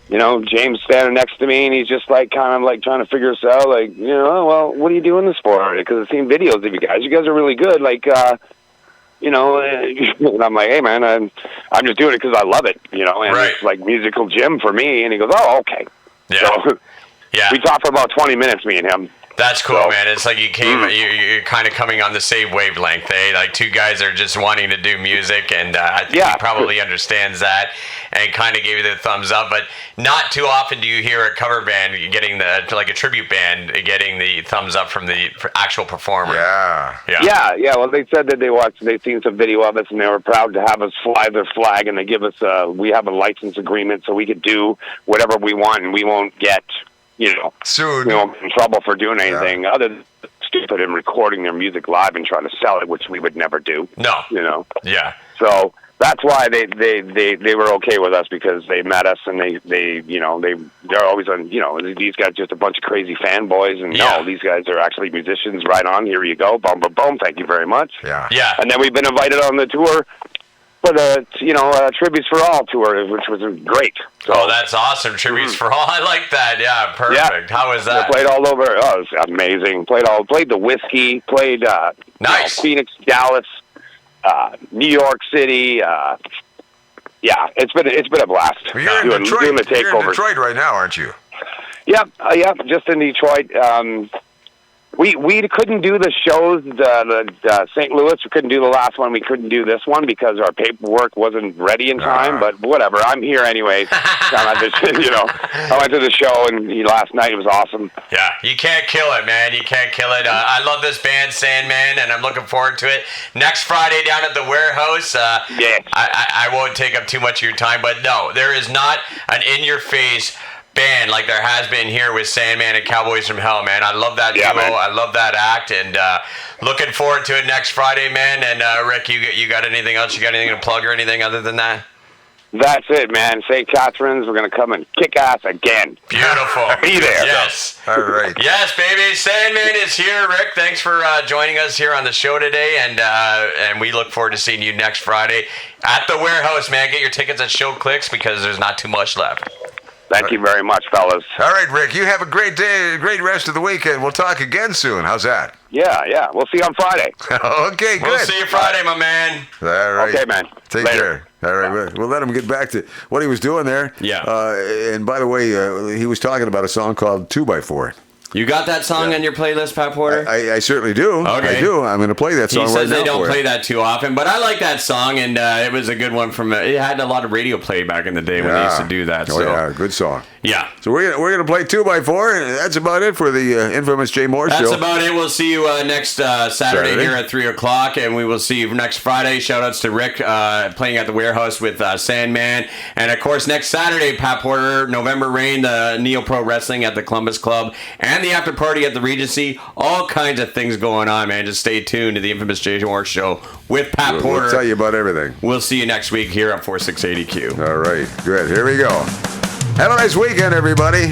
James standing next to me, and he's just like kind of like trying to figure us out. Like, well, what are you doing this for? Because I've seen videos of you guys. You guys are really good. Like, and I'm like, hey man, I'm just doing it because I love it. And it's like musical gym for me. And he goes, oh, okay. Yeah. So yeah. We talked for about 20 minutes, me and him. That's cool, man. It's like you're kind of coming on the same wavelength, eh? Like two guys are just wanting to do music, and I think he probably understands that and kind of gave you the thumbs up. But not too often do you hear a cover band getting like a tribute band getting the thumbs up from the actual performer. Yeah. Well, they said that they'd seen some video of us, and they were proud to have us fly their flag, and they give us we have a license agreement, so we could do whatever we want, and we won't get sued. In trouble for doing anything other than stupid and recording their music live and trying to sell it, which we would never do. No. Yeah. So that's why they were okay with us, because they met us, and they're always on, these guys just a bunch of crazy fanboys, and no, these guys are actually musicians. Right on, here you go, boom, boom, boom, thank you very much. Yeah. And then we've been invited on the tour for the Tributes for All tour, which was great. So, that's awesome. Tributes for All. I like that. Yeah, perfect. How was that? We played all over. Oh, it was amazing. Played the Whiskey. Played nice. Phoenix, Dallas, New York City. It's been a blast. Well, you're in Detroit. Doing the takeover. You're in Detroit right now, aren't you? Yep. Just in Detroit. We couldn't do the shows, the St. Louis. We couldn't do the last one. We couldn't do this one because our paperwork wasn't ready in time. But whatever, I'm here anyway. I went to the show and last night it was awesome. Yeah, you can't kill it, man. You can't kill it. I love this band, Sandman, and I'm looking forward to it. Next Friday down at the warehouse. Yes. I won't take up too much of your time, but no, there is not an in-your-face band like there has been here with Sandman and Cowboys from Hell, man. I love that duo. Man. I love that act, and looking forward to it next Friday, man. And Rick, you got anything else? You got anything to plug or anything other than that? That's it, man. St. Catharines, we're going to come and kick ass again. Beautiful. Be there. Yes. All right. Yes, baby. Sandman is here. Rick, thanks for joining us here on the show today, and we look forward to seeing you next Friday at the warehouse, man. Get your tickets at ShowClicks because there's not too much left. Thank you very much, fellas. All right, Rick. You have a great day, great rest of the weekend. We'll talk again soon. How's that? Yeah. We'll see you on Friday. Okay, good. We'll see you Friday, my man. All right. Okay, man. Take Later. care. All right, we'll let him get back to what he was doing there. Yeah. And by the way, he was talking about a song called 2x4. You got that song on your playlist, Pat Porter? I certainly do. Okay. I do. I'm going to play that song He right says now they don't for play you. that too often, but I like that song, and it was a good one from. It had a lot of radio play back in the day when they used to do that. Oh, So yeah, good song. yeah. So we're gonna play 2x4, and that's about it for the infamous Jay Moore That's show. about it. We'll see you next Saturday here at 3 o'clock, and we will see you next Friday. Shout-outs to Rick playing at the warehouse with Sandman. And, of course, next Saturday, Pat Porter, November Rain, the Neo Pro Wrestling at the Columbus Club, and the after party at the Regency. All kinds of things going on, man. Just stay tuned to the infamous Jay Moore show with Pat Porter. We'll tell you about everything. We'll see you next week here on 4680Q. All right, good. Here we go. Have a nice weekend, everybody.